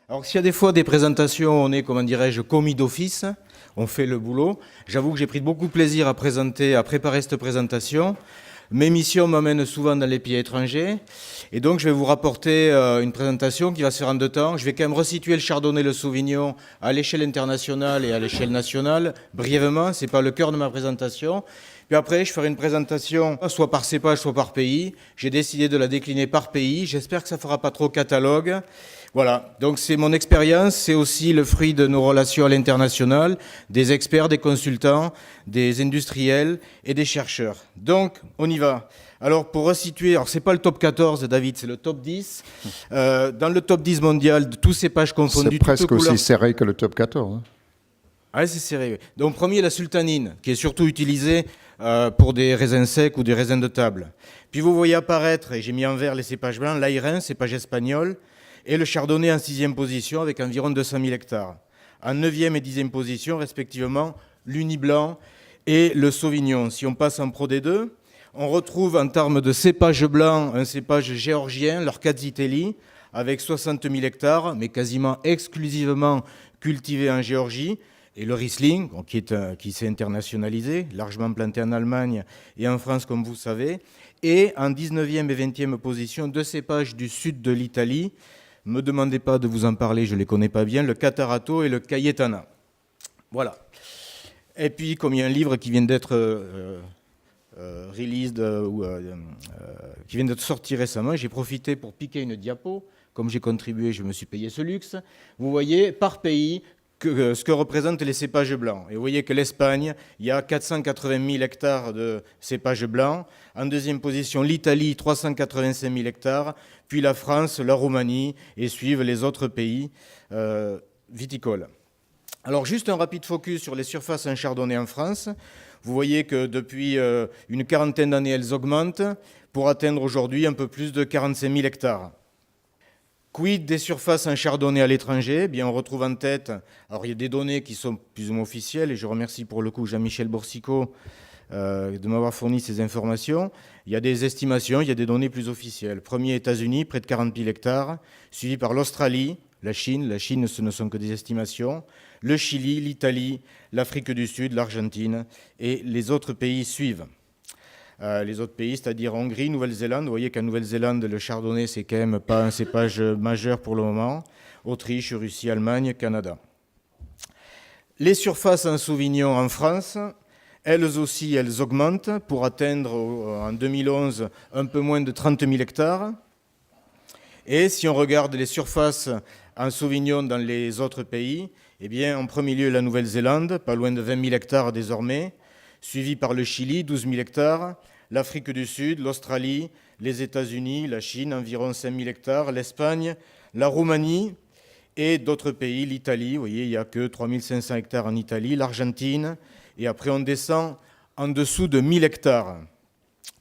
Alors, s'il y a des fois des présentations, on est, comment dirais-je, commis d'office, on fait le boulot. J'avoue que j'ai pris beaucoup de plaisir à préparer cette présentation. Mes missions m'amènent souvent dans les pays étrangers. Et donc, je vais vous rapporter une présentation qui va se faire en deux temps. Je vais quand même resituer le Chardonnay et le Sauvignon à l'échelle internationale et à l'échelle nationale, brièvement. Ce n'est pas le cœur de ma présentation. Puis après, je ferai une présentation soit par cépage, soit par pays. J'ai décidé de la décliner par pays. J'espère que ça ne fera pas trop catalogue. Voilà, donc c'est mon expérience, c'est aussi le fruit de nos relations à l'international, des experts, des consultants, des industriels et des chercheurs. Donc, on y va. Alors, pour resituer, alors c'est pas le top 14, David, c'est le top 10. Dans le top 10 mondial, de tous cépages confondus... C'est presque aussi serré que le top 14. Hein. Ah, c'est serré, oui. Donc, premier, la sultanine, qui est surtout utilisée pour des raisins secs ou des raisins de table. Puis vous voyez apparaître, et j'ai mis en vert les cépages blancs, l'Ayrin, cépage espagnol, et le Chardonnay en 6e position avec environ 200 000 hectares. En 9e et 10e position, respectivement, l'Uni blanc et le Sauvignon. Si on passe en pro des deux, on retrouve en termes de cépage blanc un cépage géorgien, l'Orkadzitelli, avec 60 000 hectares, mais quasiment exclusivement cultivé en Géorgie. Et le Riesling, qui s'est internationalisé, largement planté en Allemagne et en France, comme vous savez. Et en 19e et 20e position, deux cépages du sud de l'Italie. Ne me demandez pas de vous en parler, je ne les connais pas bien, le Catarato et le Cayetana. Voilà. Et puis, comme il y a un livre qui vient d'être qui vient d'être sorti récemment, j'ai profité pour piquer une diapo. Comme j'ai contribué, je me suis payé ce luxe. Vous voyez, par pays, ce que représentent les cépages blancs. Et vous voyez que l'Espagne, il y a 480 000 hectares de cépages blancs. En deuxième position, l'Italie, 385 000 hectares. Puis la France, la Roumanie, et suivent les autres pays viticoles. Alors, juste un rapide focus sur les surfaces en chardonnay en France. Vous voyez que depuis une quarantaine d'années, elles augmentent pour atteindre aujourd'hui un peu plus de 45 000 hectares. Quid des surfaces en chardonnay à l'étranger? Eh bien, on retrouve en tête, alors il y a des données qui sont plus ou moins officielles, et je remercie pour le coup Jean-Michel Boursicot de m'avoir fourni ces informations. Il y a des estimations, il y a des données plus officielles. Premier, États-Unis, près de 40 000 hectares, suivi par l'Australie, la Chine, ce ne sont que des estimations, le Chili, l'Italie, l'Afrique du Sud, l'Argentine, et les autres pays suivent. Les autres pays, c'est-à-dire Hongrie, Nouvelle-Zélande. Vous voyez qu'en Nouvelle-Zélande, le chardonnay, c'est quand même pas un cépage majeur pour le moment. Autriche, Russie, Allemagne, Canada. Les surfaces en Sauvignon en France, elles aussi, elles augmentent pour atteindre en 2011 un peu moins de 30 000 hectares. Et si on regarde les surfaces en Sauvignon dans les autres pays, eh bien, en premier lieu, la Nouvelle-Zélande, pas loin de 20 000 hectares désormais, suivi par le Chili, 12 000 hectares, l'Afrique du Sud, l'Australie, les États-Unis, la Chine, environ 5 000 hectares, l'Espagne, la Roumanie et d'autres pays, l'Italie, vous voyez, il n'y a que 3 500 hectares en Italie, l'Argentine, et après on descend en dessous de 1 000 hectares.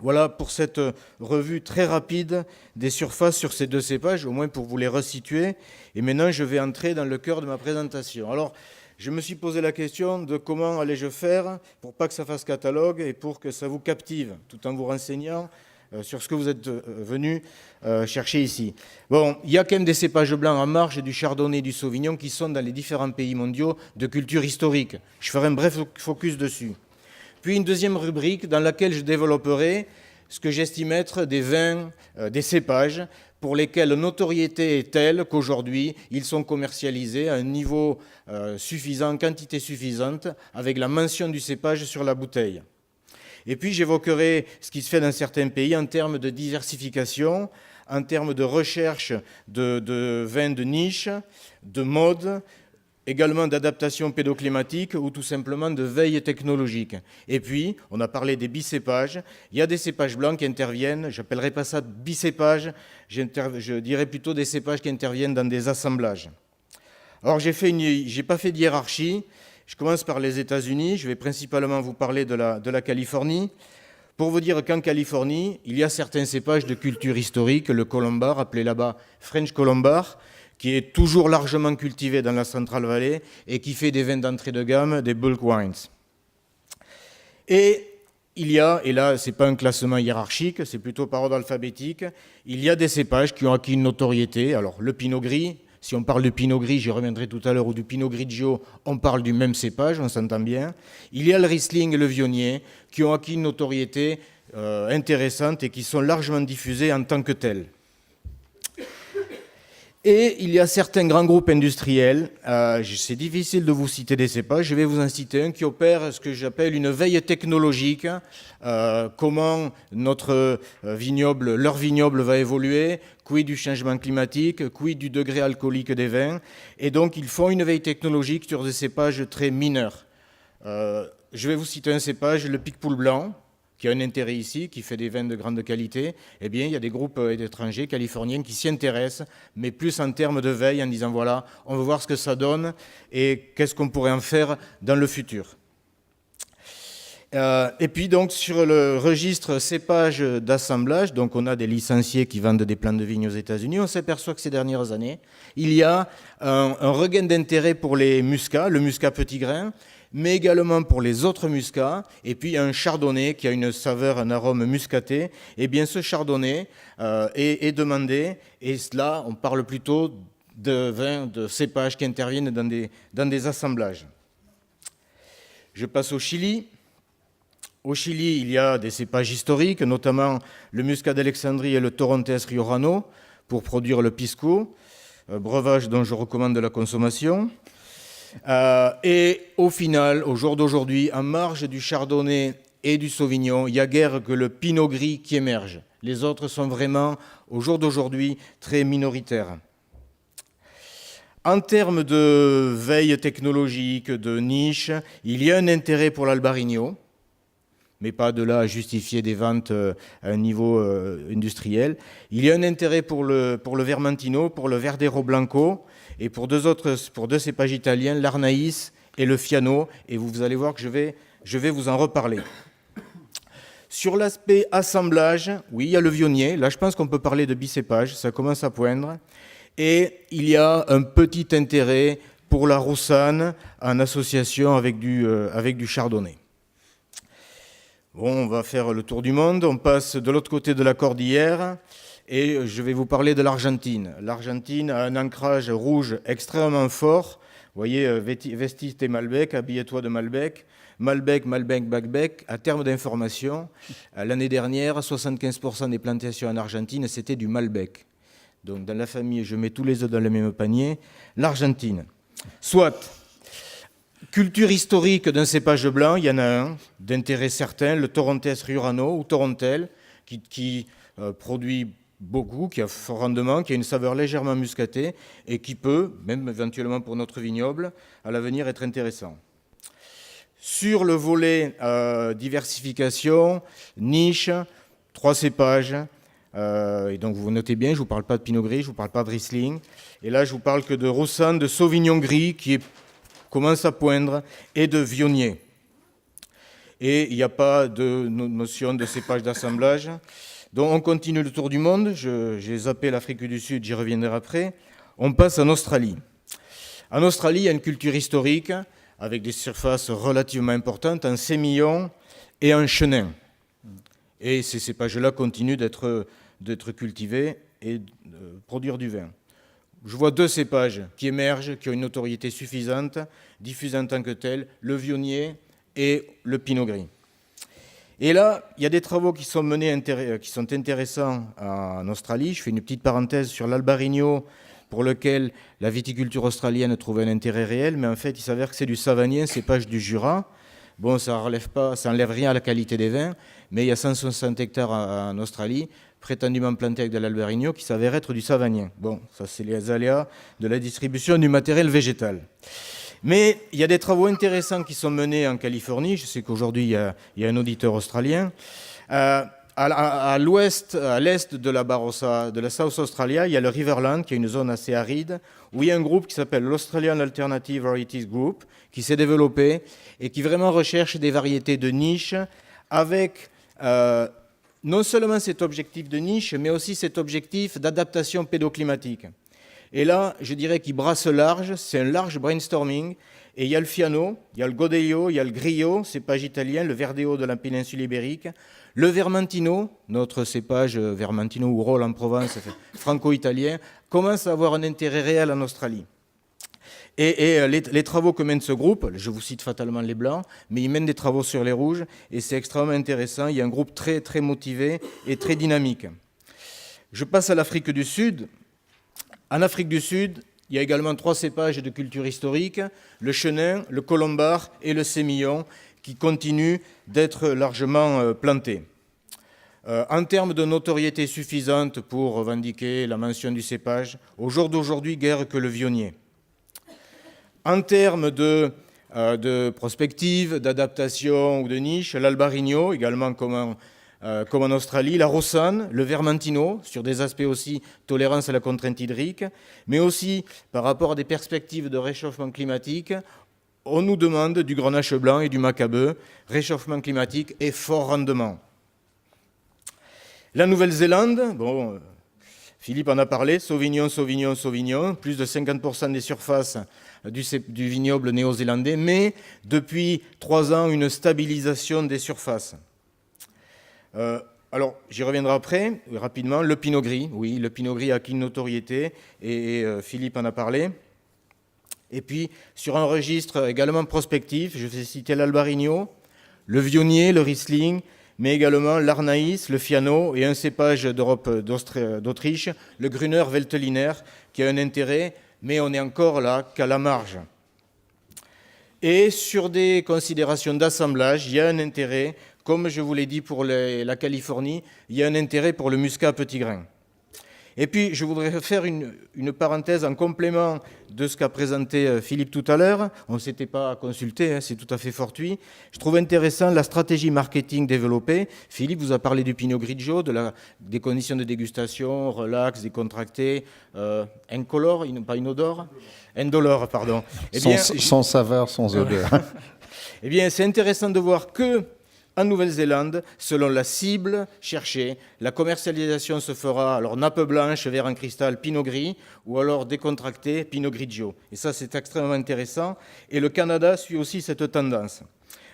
Voilà pour cette revue très rapide des surfaces sur ces deux cépages, au moins pour vous les resituer. Et maintenant, je vais entrer dans le cœur de ma présentation. Alors, je me suis posé la question de comment allais-je faire pour pas que ça fasse catalogue et pour que ça vous captive, tout en vous renseignant sur ce que vous êtes venu chercher ici. Bon, il y a quand même des cépages blancs en marge et du chardonnay et du sauvignon qui sont dans les différents pays mondiaux de culture historique. Je ferai un bref focus dessus. Puis une deuxième rubrique dans laquelle je développerai ce que j'estime être des vins, des cépages, pour lesquels la notoriété est telle qu'aujourd'hui, ils sont commercialisés à un niveau suffisant, quantité suffisante, avec la mention du cépage sur la bouteille. Et puis j'évoquerai ce qui se fait dans certains pays en termes de diversification, en termes de recherche de vins de niche, de mode, également d'adaptation pédoclimatique ou tout simplement de veille technologique. Et puis, on a parlé des bicépages. Il y a des cépages blancs qui interviennent, je n'appellerai pas ça bicépages, je dirais plutôt des cépages qui interviennent dans des assemblages. Alors, j'ai pas fait de hiérarchie. Je commence par les États-Unis. Je vais principalement vous parler de la Californie. Pour vous dire qu'en Californie, il y a certains cépages de culture historique, le Colombar, appelé là-bas French Colombar, qui est toujours largement cultivé dans la Central Valley et qui fait des vins d'entrée de gamme, des bulk wines. Et il y a, et là ce n'est pas un classement hiérarchique, c'est plutôt par ordre alphabétique, il y a des cépages qui ont acquis une notoriété. Alors le Pinot Gris, Si on parle de Pinot Gris, j'y reviendrai tout à l'heure, ou du Pinot Grigio, on parle du même cépage, on s'entend bien. Il y a le Riesling et le Viognier qui ont acquis une notoriété intéressante et qui sont largement diffusés en tant que tels. Et il y a certains grands groupes industriels, c'est difficile de vous citer des cépages, je vais vous en citer un qui opère ce que j'appelle une veille technologique, comment notre vignoble, leur vignoble va évoluer, quid du changement climatique, quid du degré alcoolique des vins, et donc ils font une veille technologique sur des cépages très mineurs. Je vais vous citer un cépage, le Picpoul blanc, qui a un intérêt ici, qui fait des vins de grande qualité, eh bien, il y a des groupes étrangers, californiens, qui s'y intéressent, mais plus en termes de veille, en disant, voilà, on veut voir ce que ça donne et qu'est-ce qu'on pourrait en faire dans le futur. Et puis, donc, sur le registre cépage d'assemblage, donc on a des licenciés qui vendent des plants de vignes aux États-Unis, on s'aperçoit que ces dernières années, il y a un regain d'intérêt pour les muscats, le muscat petit grain, mais également pour les autres muscats. Et puis, il y a un chardonnay qui a une saveur, un arôme muscaté. Et bien, ce chardonnay est demandé. Et là, on parle plutôt de vins, de cépages qui interviennent dans des assemblages. Je passe au Chili. Au Chili, il y a des cépages historiques, notamment le muscat d'Alexandrie et le Torrontés Riojano, pour produire le pisco, breuvage dont je recommande la consommation. Et au final, au jour d'aujourd'hui, en marge du chardonnay et du sauvignon, il n'y a guère que le pinot gris qui émerge. Les autres sont vraiment, au jour d'aujourd'hui, très minoritaires. En termes de veille technologique, de niche, il y a un intérêt pour l'Albarino, mais pas de là à justifier des ventes à un niveau industriel. Il y a un intérêt pour le Vermentino, pour le Verdero Blanco, et pour deux cépages italiens, l'Arnaïs et le Fiano, et vous allez voir que je vais vous en reparler. Sur l'aspect assemblage, oui, il y a le Viognier. Là, je pense qu'on peut parler de bicépage, ça commence à poindre. Et il y a un petit intérêt pour la Roussanne en association avec du Chardonnay. Bon, on va faire le tour du monde. On passe de l'autre côté de la cordillère. Et je vais vous parler de l'Argentine. L'Argentine a un ancrage rouge extrêmement fort. Vous voyez, Vestite et Malbec, habille-toi de Malbec. Malbec, Bagbec. À terme d'information, l'année dernière, 75% des plantations en Argentine, c'était du Malbec. Donc dans la famille, je mets tous les œufs dans le même panier. L'Argentine. Soit, culture historique d'un cépage blanc, il y en a un, d'intérêt certain, le Torrontés Riojano ou Torontel, qui produit beaucoup, qui a fort rendement, qui a une saveur légèrement muscatée et qui peut, même éventuellement pour notre vignoble, à l'avenir être intéressant. Sur le volet diversification, niche, 3 cépages, et donc vous notez bien, je ne vous parle pas de Pinot Gris, je ne vous parle pas de Riesling, et là je ne vous parle que de Roussanne, de Sauvignon Gris qui commence à poindre, et de Viognier. Et il n'y a pas de notion de cépage d'assemblage. Donc on continue le tour du monde, j'ai zappé l'Afrique du Sud, j'y reviendrai après. On passe en Australie. En Australie, il y a une culture historique avec des surfaces relativement importantes, en sémillon et en chenin. Et ces cépages-là continuent d'être cultivés et de produire du vin. Je vois 2 cépages qui émergent, qui ont une notoriété suffisante, diffusés en tant que tels, le Viognier et le Pinot Gris. Et là, il y a des travaux qui sont menés, qui sont intéressants en Australie. Je fais une petite parenthèse sur l'Albarino, pour lequel la viticulture australienne trouve un intérêt réel, mais en fait, il s'avère que c'est du Savagnin, un cépage du Jura. Bon, ça n'enlève rien à la qualité des vins, mais il y a 160 hectares en Australie, prétendument plantés avec de l'Albarino, qui s'avère être du Savagnin. Bon, ça, c'est les aléas de la distribution du matériel végétal. Mais il y a des travaux intéressants qui sont menés en Californie. Je sais qu'aujourd'hui, il y a un auditeur australien. À l'ouest, à l'est de la Barossa, de la South Australia, il y a le Riverland, qui est une zone assez aride, où il y a un groupe qui s'appelle l'Australian Alternative Varieties Group, qui s'est développé et qui vraiment recherche des variétés de niche avec non seulement cet objectif de niche, mais aussi cet objectif d'adaptation pédoclimatique. Et là, je dirais qu'il brasse large, c'est un large brainstorming. Et il y a le Fiano, il y a le Godello, il y a le Grillo, cépage italien, le Verdeo de la péninsule ibérique, le Vermentino, notre cépage Vermentino ou Rolle en Provence, franco-italien, commence à avoir un intérêt réel en Australie. Et les travaux que mène ce groupe, je vous cite fatalement les blancs, mais ils mènent des travaux sur les rouges, et c'est extrêmement intéressant. Il y a un groupe très, très motivé et très dynamique. Je passe à l'Afrique du Sud. En Afrique du Sud, il y a également 3 cépages de culture historique, le chenin, le colombard et le sémillon, qui continuent d'être largement plantés. En termes de notoriété suffisante pour revendiquer la mention du cépage, au jour d'aujourd'hui, guère que le vionnier. En termes de prospective, d'adaptation ou de niche, l'albarino, également comme en Australie, la rossane, le vermentino, sur des aspects aussi tolérance à la contrainte hydrique, mais aussi par rapport à des perspectives de réchauffement climatique, on nous demande du grenache blanc et du macabeu, réchauffement climatique et fort rendement. La Nouvelle-Zélande, bon, Philippe en a parlé, Sauvignon, Sauvignon, Sauvignon, plus de 50% des surfaces du vignoble néo-zélandais, mais depuis 3 ans, une stabilisation des surfaces. Alors, j'y reviendrai après, rapidement. Le pinot gris, oui, le pinot gris a acquis une notoriété, et Philippe en a parlé. Et puis, sur un registre également prospectif, je vais citer l'albarino, le vionnier, le riesling, mais également l'arnaïs, le fiano et un cépage d'Autriche, le Grüner Veltliner, qui a un intérêt, mais on n'est encore là qu'à la marge. Et sur des considérations d'assemblage, il y a un intérêt, comme je vous l'ai dit pour la Californie, il y a un intérêt pour le muscat à petit grain. Et puis, je voudrais faire une parenthèse en complément de ce qu'a présenté Philippe tout à l'heure. On ne s'était pas consulté, c'est tout à fait fortuit. Je trouve intéressant la stratégie marketing développée. Philippe vous a parlé du Pinot Grigio, des conditions de dégustation, relax, décontracté, incolore, pas inodore, indolore, pardon. Sans saveur, sans odeur. Eh bien, c'est intéressant de voir que en Nouvelle-Zélande, selon la cible cherchée, la commercialisation se fera alors nappe blanche, verre en cristal, pinot gris, ou alors décontracté, pinot grigio. Et ça, c'est extrêmement intéressant. Et le Canada suit aussi cette tendance.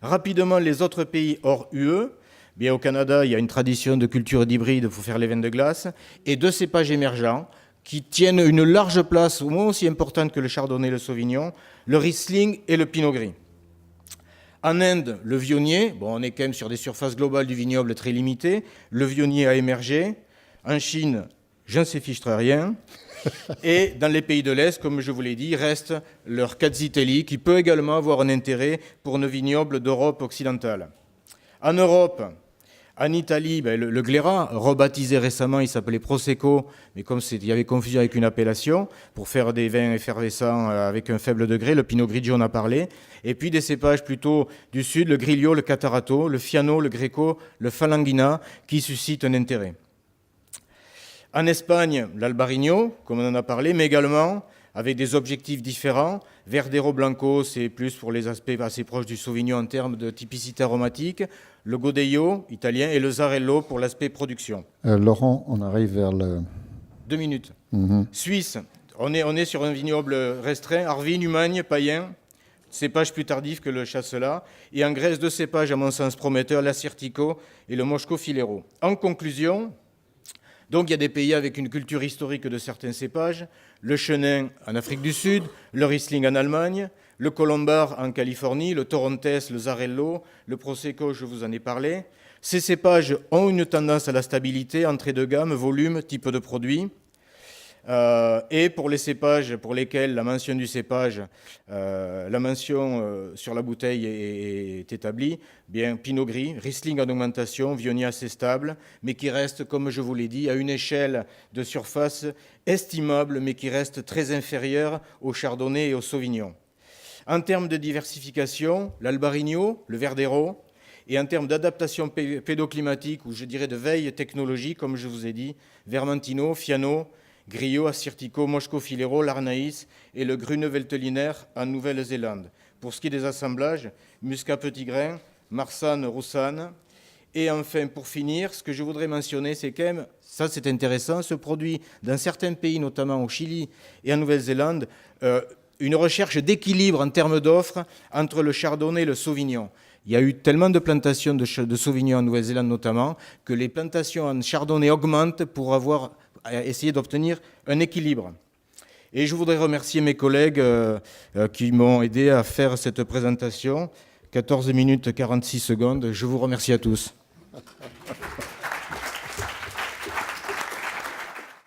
Rapidement, les autres pays hors UE. Bien, au Canada, il y a une tradition de culture d'hybride pour faire les vins de glace, et 2 cépages émergents qui tiennent une large place, au moins aussi importante que le chardonnay et le sauvignon, le riesling et le pinot gris. En Inde, le vionnier, bon, on est quand même sur des surfaces globales du vignoble très limitées, le vionnier a émergé. En Chine, je ne sais fichtre rien. Et dans les pays de l'Est, comme je vous l'ai dit, reste leur Kazzitelli, qui peut également avoir un intérêt pour nos vignobles d'Europe occidentale. En Europe, en Italie, le Glera, rebaptisé récemment, il s'appelait Prosecco, mais comme il y avait confusion avec une appellation, pour faire des vins effervescents avec un faible degré, le Pinot Grigio en a parlé, et puis des cépages plutôt du sud, le Grillo, le Catarato, le Fiano, le Greco, le Falanghina, qui suscitent un intérêt. En Espagne, l'Albarino, comme on en a parlé, mais également avec des objectifs différents. Verdero Blanco, c'est plus pour les aspects assez proches du Sauvignon en termes de typicité aromatique. Le Godello, italien, et le Zarello pour l'aspect production. Laurent, on arrive vers le... 2 minutes. Suisse, on est sur un vignoble restreint. Arvin, Humagne, Païen, cépage plus tardif que le Chasselas. Et en Grèce, 2 cépages, à mon sens prometteurs, l'Assyrtiko et le Mosco Filero. En conclusion, donc il y a des pays avec une culture historique de certains cépages, le chenin en Afrique du Sud, le Riesling en Allemagne, le colombard en Californie, le torontés, le Zarello, le Prosecco, je vous en ai parlé. Ces cépages ont une tendance à la stabilité, entrée de gamme, volume, type de produit. Et pour les cépages pour lesquels la mention du cépage, la mention sur la bouteille est établie, bien Pinot Gris, Riesling en augmentation, Vionnier assez stable, mais qui reste, comme je vous l'ai dit, à une échelle de surface estimable, mais qui reste très inférieure au Chardonnay et au Sauvignon. En termes de diversification, l'Albarino, le Verdero, et en termes d'adaptation pédoclimatique, ou je dirais de veille technologique, comme je vous ai dit, Vermentino, Fiano, Grillo, Assyrtiko, Mosco Filero, l'Arnaïs et le Grüne Veltliner en Nouvelle-Zélande. Pour ce qui est des assemblages, Muscat petit grain, Marsanne, Roussanne. Et enfin, pour finir, ce que je voudrais mentionner, c'est quand même, ça c'est intéressant, ce produit dans certains pays, notamment au Chili et en Nouvelle-Zélande, une recherche d'équilibre en termes d'offres entre le Chardonnay et le Sauvignon. Il y a eu tellement de plantations de Sauvignon en Nouvelle-Zélande notamment, que les plantations en Chardonnay augmentent pour avoir essayer d'obtenir un équilibre. Et je voudrais remercier mes collègues qui m'ont aidé à faire cette présentation. 14 minutes 46 secondes. Je vous remercie à tous.